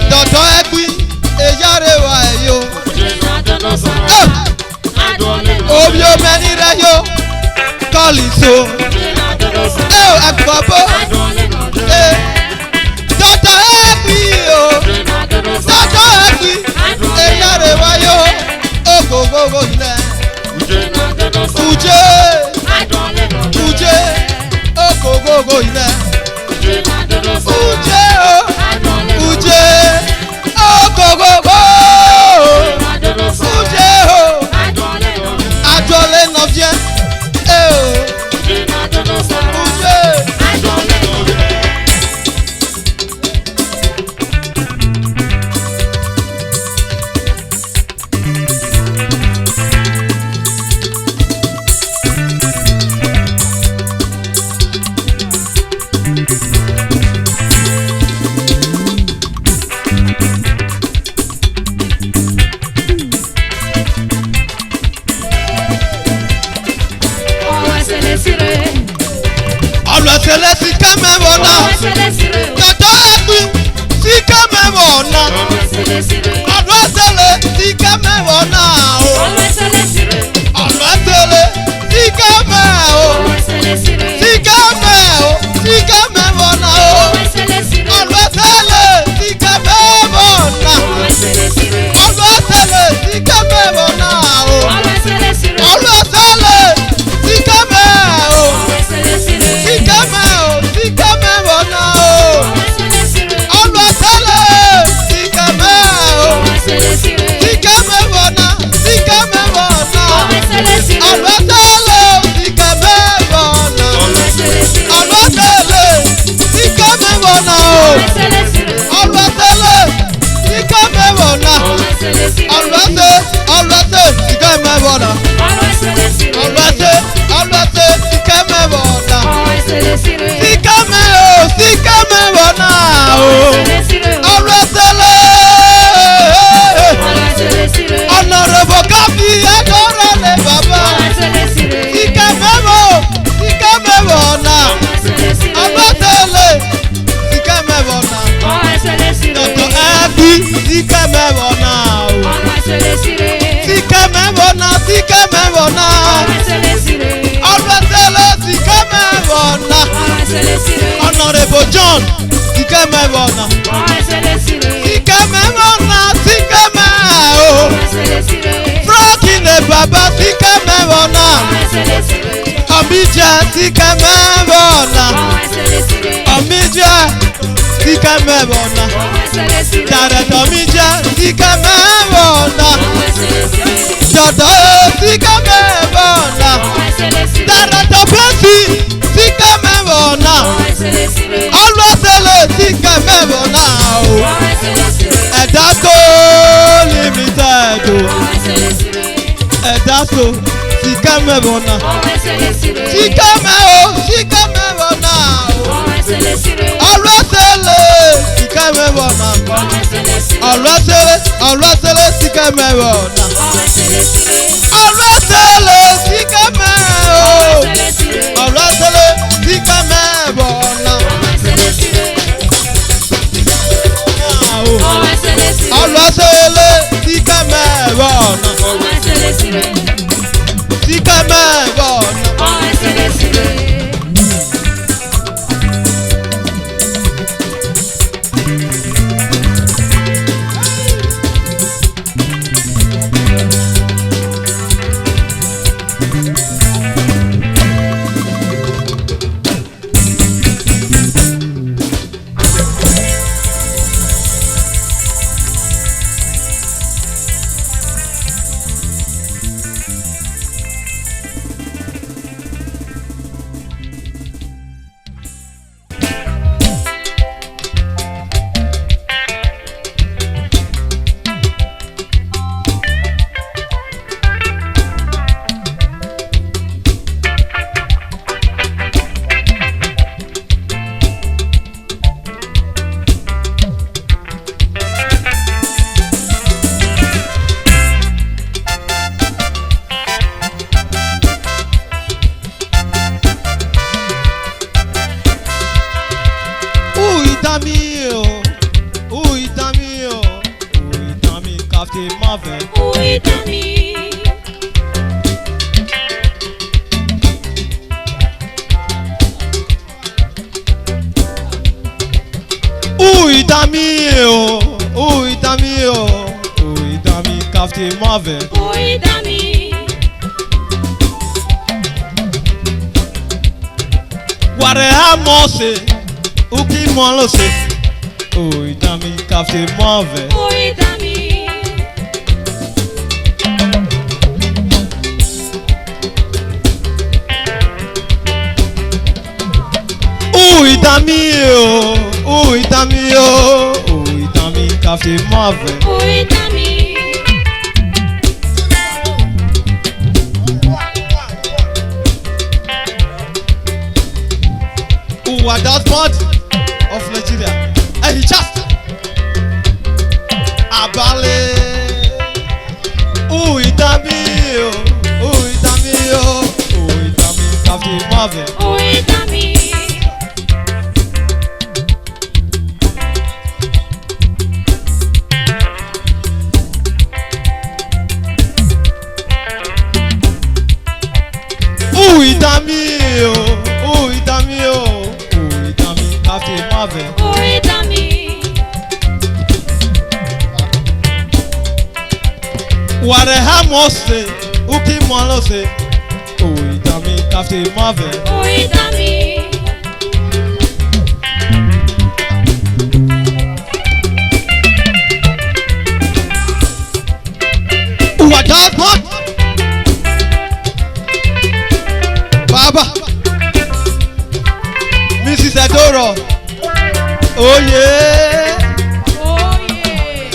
Dr. Egbi Eyarewa Eyo Obi omeni re yo Koliso Akpabo Dr. Egbi o Dr. Egbi Eyarewa yo Ogogogo ile Uje Ogogogo ile Uje Ogogogo Uje Adole no vient Ọlọ́sẹ̀lẹ̀ sí kẹ́mẹ́wọ̀ náà. Dọ̀dọ̀ ẹ̀gbìn sí kẹ́mẹ́wọ̀ náà. Ọlọ́sẹ̀lẹ̀ sí kẹ́mẹ́wọ̀ náà o. Ọlọ́sẹ̀lẹ̀ sí kẹ́mẹ́ o. Sí kẹ́mẹ́ o. Sí kẹ́mẹ́wọ̀ náà o. Ọlọ́sẹ̀lẹ̀ sí kẹ́mẹ́wọ̀ náà. Ọlọ́sẹ̀lẹ̀ sí kẹ́mẹ́wọ̀ náà o. Ọlọ́sẹ̀lẹ̀ sí kẹ́mẹ́ o. Honorable Kafi Adorale Baba. Sikemewona. Abatele. Sikemewona. Dr. Egbi Sikemewona. Sikemewona. Abatele Sikemewona. Honorable John Sikemewona. Sikemewona. Frogine Baba Sikemewona. Omija Sikemewona. Omija Sikemewona. Direct Omija Sikemewona. Dodo Sikemewona. Direct Pesi Sikemewona. Alwasele Sikemewona. Edako limited o. Edako Sikemewona. Sikeme o. Sikemewona o. Alwasele Sikemewona. Alwasele Sikemewona. Alwasele Sikeme o. Alwasele Sikemewona. Alwasele Sikemewona. Uitami, Captain Marvel. Uitami. Wareha Mose, Uki Molose. Uitami, Captain Marvel. Uitami. Uitami, Captain Marvel. Uitami. Who are that part of Nigeria? And he just Abale. Uitami, Captain Marvel. Uitami. Uitami, Captain Marvel. Uitami. Wareha Mose, Uki Molose. Uitami, Captain Marvel. Uitami. Who are that part? Baba, Mrs. Adoro. Oh yeah. Oh yeah.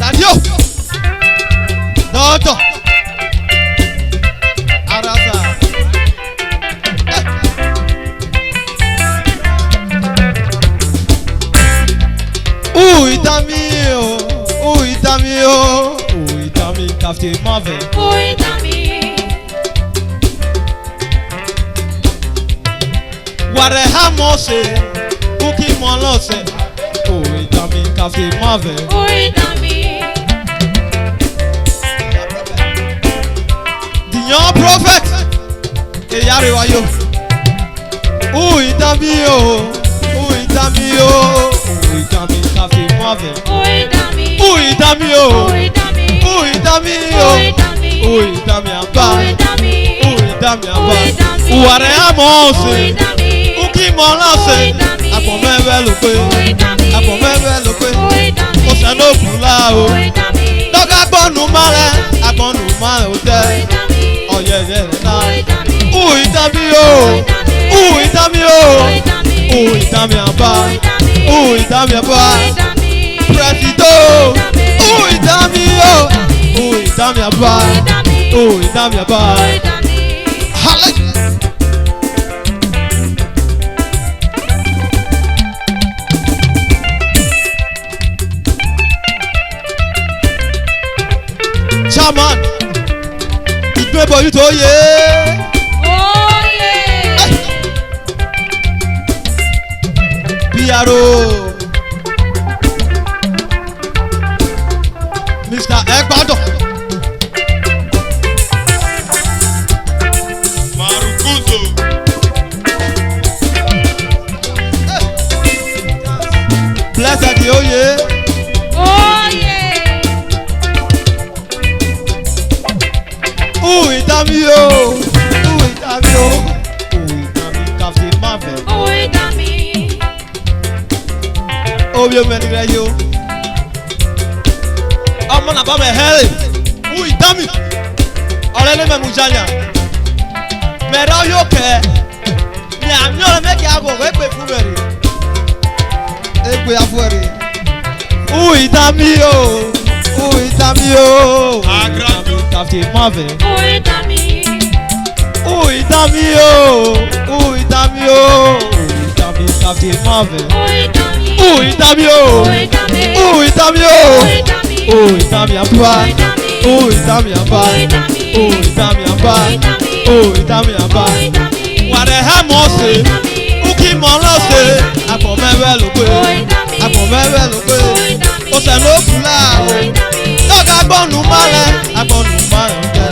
Dadio. Doctor. Arasa. Uitami, Captain Marvel. Uitami. Wareha Mose, Uki Molose. Uitami, Captain Marvel. Uitami. The young prophet. Eyariwayo. Uitami, Captain Marvel. Uitami. Uitami, Aba. Uitami, Aba. Wareha Mose. Uki Molose. Agbọ̀nmẹ́fẹ́ ló pé. Kò sẹ́nu òkúla o. Lọ́gà gbọ́nù márẹ̀. Agbọ́nù márẹ̀ ò tẹ́. Ọ̀yẹ̀yẹ̀ rẹ̀ náà. Uitami, Aba. Uitami, Aba. Presido. Uitami, Aba. Uitami, Aba. Hallelujah. Chairman, ìgbébọ̀ yìí tó yé. Oh yeah. PRO Mr. Egbado. Marukuzo. Blessed the oye. Oh yeah. Uitami, Captain Marvel. Uitami. Obi omeni rẹ yo. Ọmọ nàbà mẹ hẹ́rẹ̀. Uitami. Ọ̀rẹ́ ní mẹ́mu janya. Mẹ̀rẹ̀ yóò kẹ́. Ní àmì ọ̀rẹ́ mẹ́kẹ́ àgọ̀ ẹgbẹ́ fún mẹ́rẹ̀. Ẹgbẹ́ afọ ẹ̀rẹ̀. Uitami, Captain Marvel. Uitami. Uitami, Captain Marvel. Uitami. Uitami, Aba. Uitami, Aba. Uitami, Aba. Wareha Mose, Uki Molose. Agbọ̀nmẹ́fẹ́ ló pé. Kò sẹ́nu òkúla o. Lọ́gà gbọ́nù márẹ̀. Agbọ́nù márẹ̀ ń tẹ́.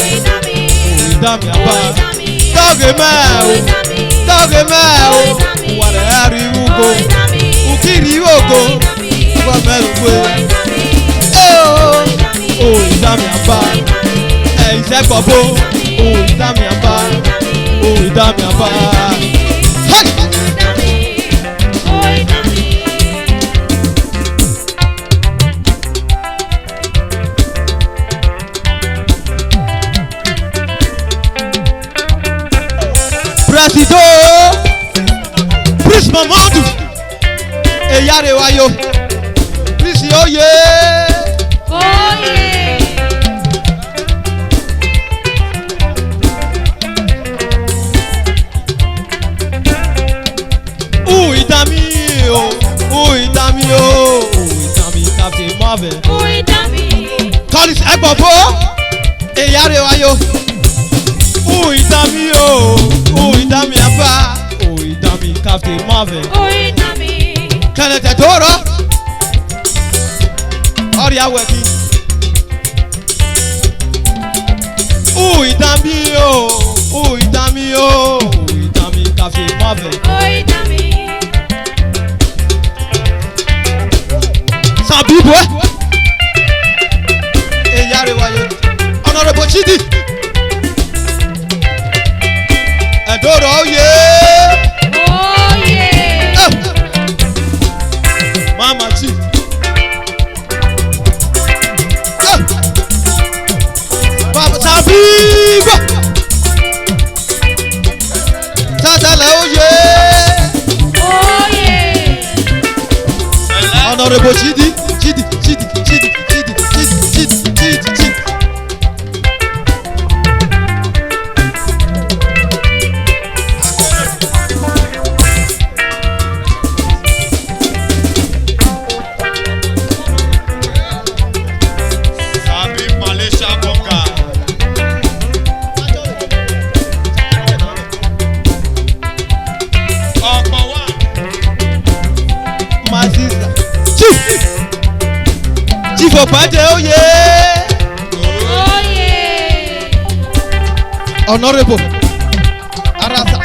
Uitami, Aba. Dọ́gì mẹ́ o. Wàrẹ̀ ariwugo ukiri oko ọgbọ mẹlùgbé o ìdámi àbá ìṣẹ́gbọ̀bó o ìdámi àbá o ìdámi àbá. Presido Prince Mamadou Eyare Wayo Prince Oye Uitami Uitami Captain Marvin Collins Egbofo Eyare Wayo Uitami Uitami Abba Uitami Captain Marvin Kenneth Toro Oria Weki Uitami Uitami Captain Marvin Sabibwe Eyare Wayo Honorable Chidi Edoro oye Mama Chief Baba Sabiba Tatala oye Honorable Chidi Chief Opade oye Honorable Arasa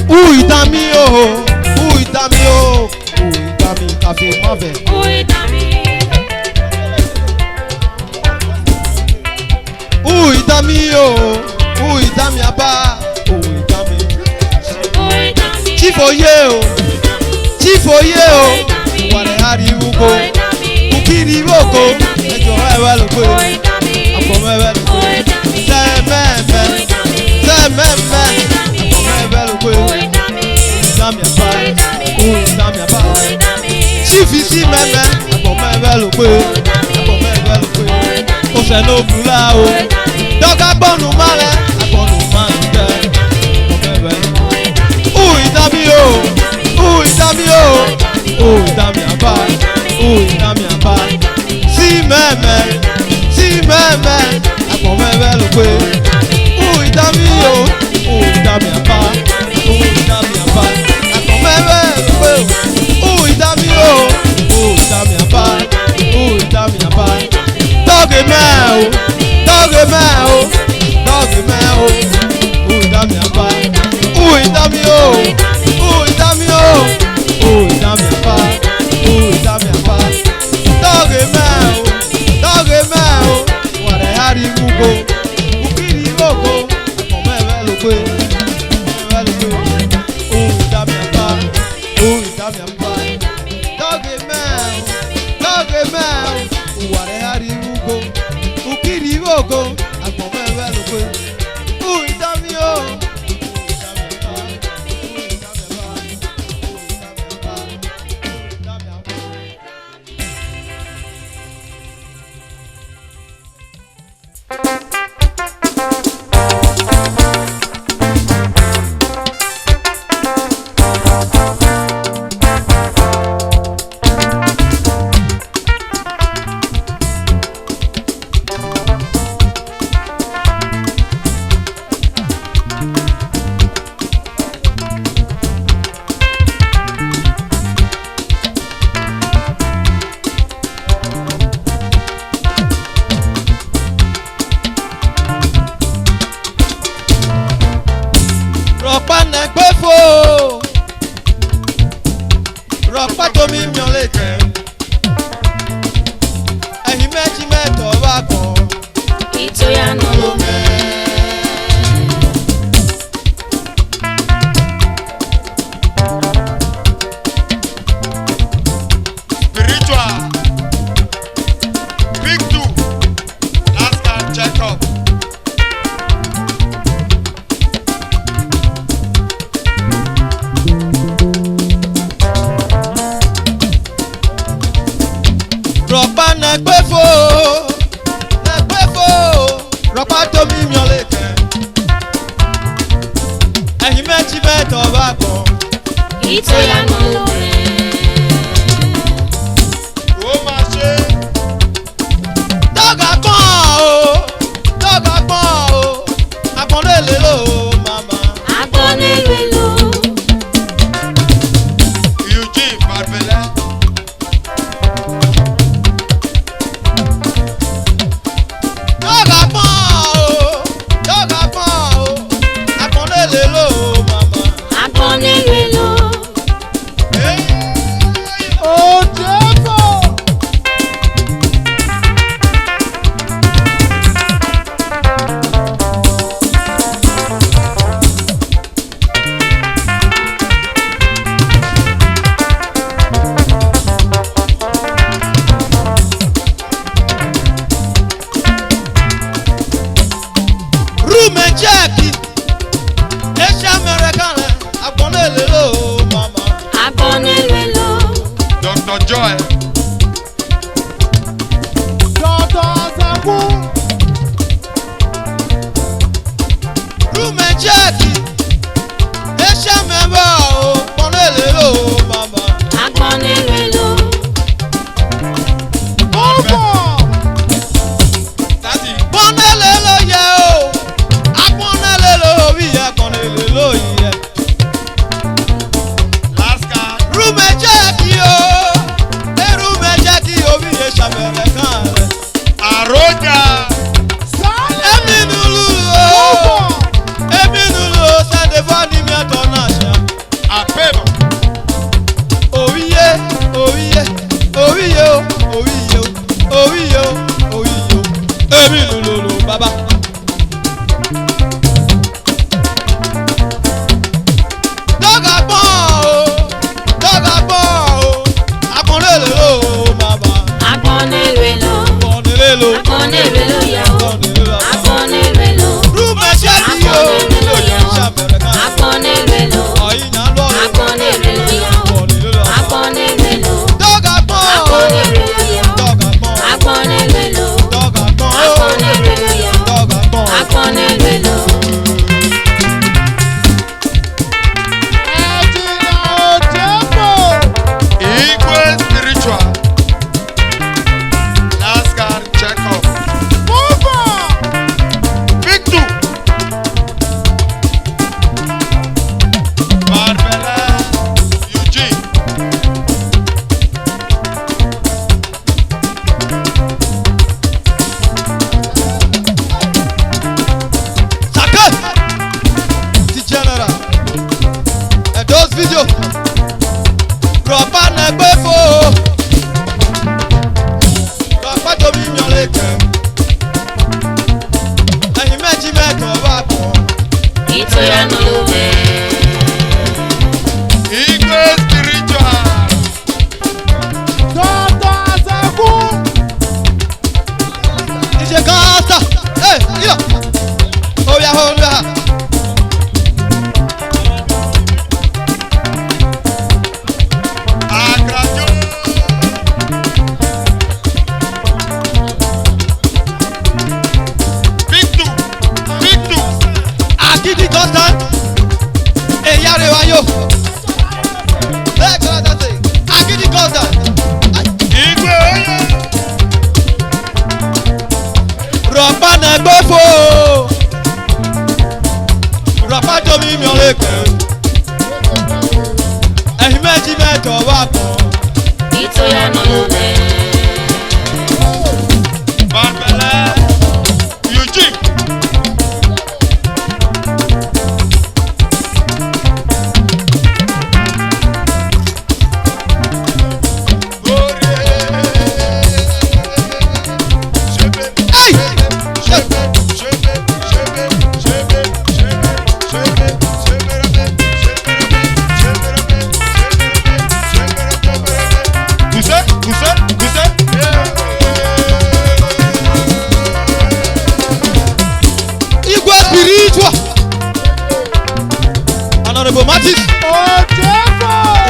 Uitami Cafe Marvin Uitami Abba Chief Oye Wale ariwugo Ukiri oko Ejo ewe lukwe Akome ewe lukwe Sememe Akome ewe lukwe Uitami Abba Chief isi meme Akome ewe lukwe Ose no bula o Doga bonu male Akonu manje Akome ewe Uitami Abba Si meme Akome ewe lukwe Uitami Abba Akome ewe lukwe Uitami Abba Doge me Uitami Abba Uitami Abba Doge me Wale ariwugo Ukiri oko Akome ewe lukwe Uitami Abba Doge me Wale ariwugo Ukiri oko Akome ewe lukwe Uitami Abba mioleke. Ehi mechi meto bako. Ito ya n'olume. Spiritual. Big two. Last card, check up. Rọ̀pá nẹgbẹ́fò. Nẹgbẹ́fò. Rọ̀pá tómi mioleke. Ehi mechi meto bako. Ito ya n'olume. Ó máa ṣe. Dọ́gà pọ́n o. Dọ́gà pọ́n o. Àpọ̀nlé lè lò ó màmá. Agbọ́ n'elu elu. Eugene Barbele. Dọ́gà pọ́n o. Dọ́gà pọ́n o. Àpọ̀nlé lè lò ó màmá. Agbọ́ n'elu elu. Rúùmù jẹ́ẹ̀kì. Eṣẹ́ Amẹ́ríkà rẹ̀. Àpọ̀nlé lè lò ó màmá. Agbọ́ n'elu elu. Dr. Joy. Rúùmù jẹ́ẹ̀kì. Eṣẹ́ mẹ́bà o. Àpọ̀nlé lè lò ó màmá. Agbọ́ n'elu elu. Daddy. Pọ́nlé ló yẹ o. Àpọ̀nlé ló bí yẹ. Pọ́nlé ló yẹ. Last card. Rúùmù jẹ́ẹ̀kì o. Rúùmù jẹ́ẹ̀kì o bí yẹ ṣàbẹ̀rẹ̀ kan rẹ̀. Àròjà. Èmi nùlù o. Èmi nùlù o. Sẹ́ndé fọ́ọ̀nì mi ẹ̀tọ́ náà ṣá. Àpèmọ̀. Òwíyé, òwíyé, òwíyé o, òwíyé o, òwíyé o, òwíyé o. Èmi nùlù bàbá. Dọ́gà pọ́n o, dọ́gà pọ́n o. Àpọ̀nlé lè lò ó bàbá. Agbọ́ n'elu elu. Àpọ̀nlé lè lò ó. Agbọ́ n'elu elu ya o. Àpọ̀nlé lè lò ó. Agbọ́ n'elu elu. Rúùmù ẹ̀ṣẹ́ kì í o. Ṣàbẹ̀rẹ̀ kan. Agbọ́ n'elu elu. Ọ̀yin yàn lọ́rùn. Agbọ́ n'elu elu ya o. Àpọ̀nlé lè lò ó. Agbọ́ n'elu elu. Dọ́gà pọ́n o. Agbọ́ n'elu elu ya o. Dọ́gà pọ́n o. Agbọ́ n'elu elu. Dọ́gà pọ́n o. Agbọ́ n'elu elu ya o. Dọ́gà Honorable Martis.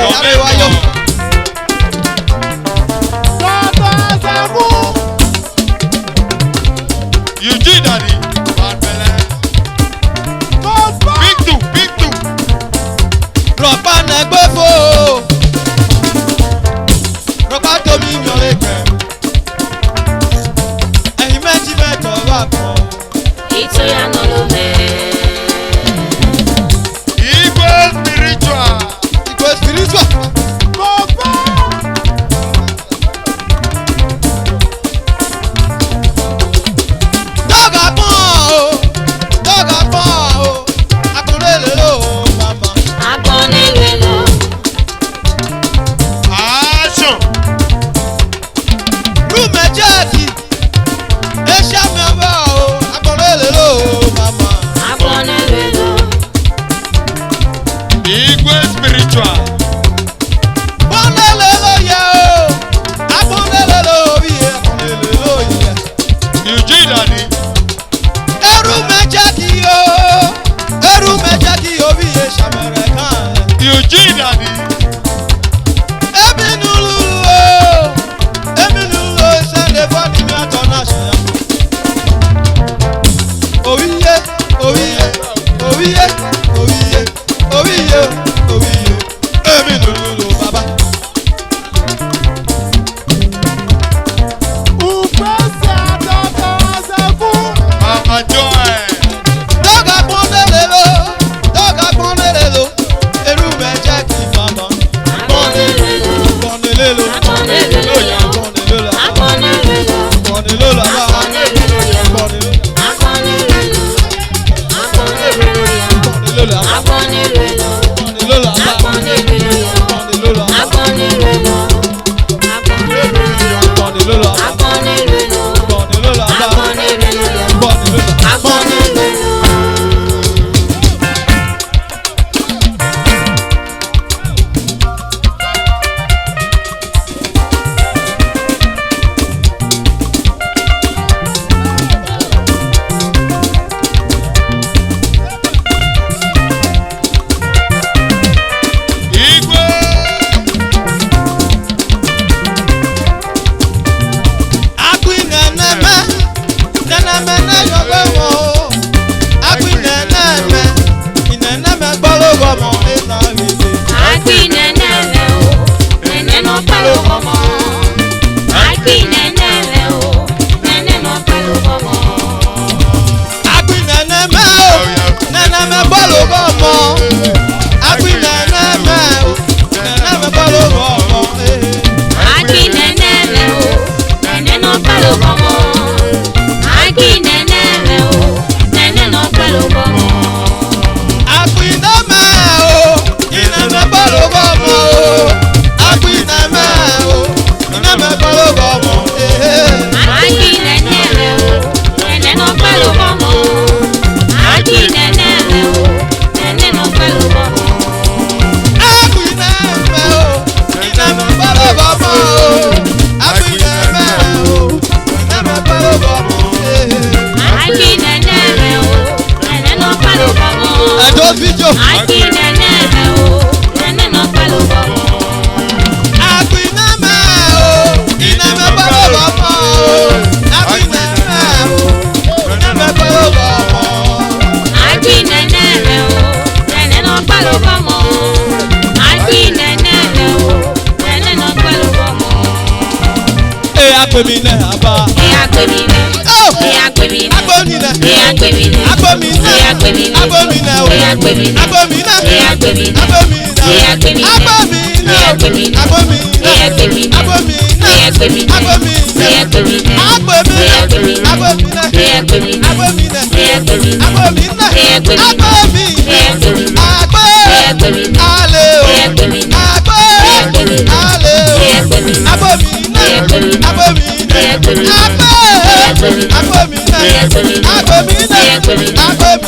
Ìyáre wáyọ̀. Eugene Daddy. Big two, big two. Rọ̀pá nẹ̀gbẹ́ fò. Rọ̀pá tómi yọ̀rẹ̀ kẹ̀. Ẹ̀yin méjì mẹ́jọ wà pọ̀. Ìtòyà náà ló mẹ́. Igwe spiritual. Ìgò spiritual. Dọ́gà pọ̀ o. Dọ́gà pọ̀ o. Akọ̀rẹ́ lè lò ó màmá. Agbọ́nilé lọ. Action. Rúmẹ̀jẹ̀dì. Eṣẹ́ mi ọ̀bọ̀ o. Akọ̀rẹ́ lè lò ó màmá. Agbọ́nilé lọ. Igwe spiritual. Bọ́nlélẹ̀ ló yẹ o. Agbọ́nlélẹ̀ ló bí ẹ̀kọ́nlélẹ̀ ló yẹ. Eugene Daddy. Eru mẹ́jẹ̀dì o. Eru mẹ́jẹ̀dì o bí eṣàmẹ̀rẹ̀ kan. Eugene Daddy. Èmi nùlù o. Èmi nùlù o. Sẹ́ndẹ̀ fọ́ọ̀dì mi àtọ̀ náà ṣe yá. Òwìyé, òwìyé, òwìyé, òwìyé, òwìyé, òwìyé. Èmi nùlù o bàbá. Mama Joy. Dọ́gà pọ́nlélẹ̀ ló. Dọ́gà pọ́nlélẹ̀ ló. Eru mẹ́jẹ̀dì màmá. Agbọ́nilé lọ. Pọ́nlélẹ̀ ló. Agbọ́nilé lọ. Pọ́nlélẹ̀ ló. Agbọ́nilé lọ. Pọ́nlélẹ̀ ló. Agbọ́nilé lọ. Pọ́nlélẹ̀ ló. Agbọ́nilé lọ. Agbọ́nilé lọ. Pọ́nlélẹ̀ ló. Agbọ́nilé lọ. Pọ́nlélẹ̀ ló. Agbọ́nilé lọ. Pọ́nlélẹ̀ ló. Agbọ́nilé lọ. Agbọ́nilé lọ. Pọ́nlélẹ̀ ló. Agbọ́nilé lọ. Pọ́nlélẹ̀ ló. Agbọ́nilé lọ. Pọ́nlélẹ̀ ló. Agbọ́nilé lọ. Igwe. Agui nẹnẹmẹ, nẹnẹmẹ n'ayọgbẹ wọn o. Agui nẹnẹmẹ, ìnẹnẹmẹ gbọlọgbọ mọ ẹna rere. Agui nẹnẹmẹ o, nẹnẹ nọ pẹ̀lú ọmọ. Agui nẹnẹmẹ o, nẹnẹ nọ pẹ̀lú ọmọ. Agui nẹnẹmẹ o, nẹnẹmẹ gbọlọgbọ mọ. Agui nẹnẹmẹ o, nẹnẹmẹ gbọlọgbọ mọ. Agui nẹnẹmẹ o, nẹnẹ nọ pẹ̀lú ọmọ. Agui nẹnẹmẹ o, nẹnẹ nọ pẹ̀lú ọmọ. Agui nẹmẹ o, ìnẹmẹ gbọlọgbọ mọ o. Agui nẹmẹ o, ìnẹmẹ gbọlọgbọ mọ. Agui nẹnẹmẹ o, nẹnẹ nọ pẹ̀lú ọmọ. Agui nẹnẹmẹ o, nẹnẹ nọ pẹ̀lú ọmọ. Agui nẹmẹ o, ìnẹmẹ gbọlọgbọ mọ o. Agui nẹmẹ o, ìnẹmẹ gbọlọgbọ mọ. Agui nẹnẹmẹ o, nẹnẹ nọ pẹ̀lú ọmọ. Ẹjọ́ fíjò. Agui nẹnẹmẹ o, nẹnẹ nọ pẹ̀lú ọmọ. Agui nẹmẹ o, ìnẹmẹ gbọlọgbọ mọ o. Agui nẹmẹ o, ìnẹmẹ gbọlọgbọ mọ. Agui nẹnẹmẹ o, nẹnẹ nọ pẹ̀lú ọmọ. Agui nẹnẹmẹ o, nẹnẹ nọ pẹ̀lú ọmọ. Ẹ agbemi nẹ aba. Ẹ agbemi nẹ. Ó Ẹ agbemi nẹ. agbemi nẹ. Ẹ agbemi nẹ. Agbemi nẹ. Ẹ agbemi nẹ. Agbemi nẹ o. Ẹ agbemi nẹ. Agbemi nẹ. Ẹ agbemi nẹ. Agbemi nẹ. Ẹ agbemi nẹ. Agbemi nẹ. Ẹ agbemi nẹ. Agbemi nẹ. Ẹ agbemi nẹ. Agbemi nẹ. Ẹ agbemi nẹ. Agbemi nẹ. Ẹ agbemi nẹ. Agbemi Ẹ nẹ. agbemi nẹ. Agbemi nẹ. Ẹ agbemi nẹ. Agbemi nẹ. Ẹ agbemi nẹ. Agbemi nẹ. Ẹ agbemi nẹ. Agbemi Ẹ nẹ. agbemi nẹ. Agbe. Ẹ agbemi nẹ. Ale o. Ẹ agbemi nẹ. Agbe. Ẹ agbemi nẹ. Ale o. Ẹ agbemi nẹ. Agbemi nẹ. Ẹ agbemi nẹ. Agbemi nẹ. Ẹ agbemi nẹ. Agbe. Ẹ agbemi nẹ. Agbemi nẹ. Ẹ agbemi nẹ. Agbemi nẹ. Ẹ agbemi nẹ. Agbemi nẹ. Ẹ agbemi nẹ. Agbemi nẹ. Ẹ agbemi nẹ. Agbemi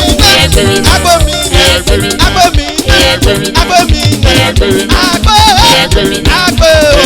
nẹ. Ẹ agbemi nẹ. Agbemi nẹ. Ẹ agbemi nẹ. Agbemi nẹ. Ẹ agbemi nẹ. Agbe. Ẹ agbemi nẹ. Agbe o.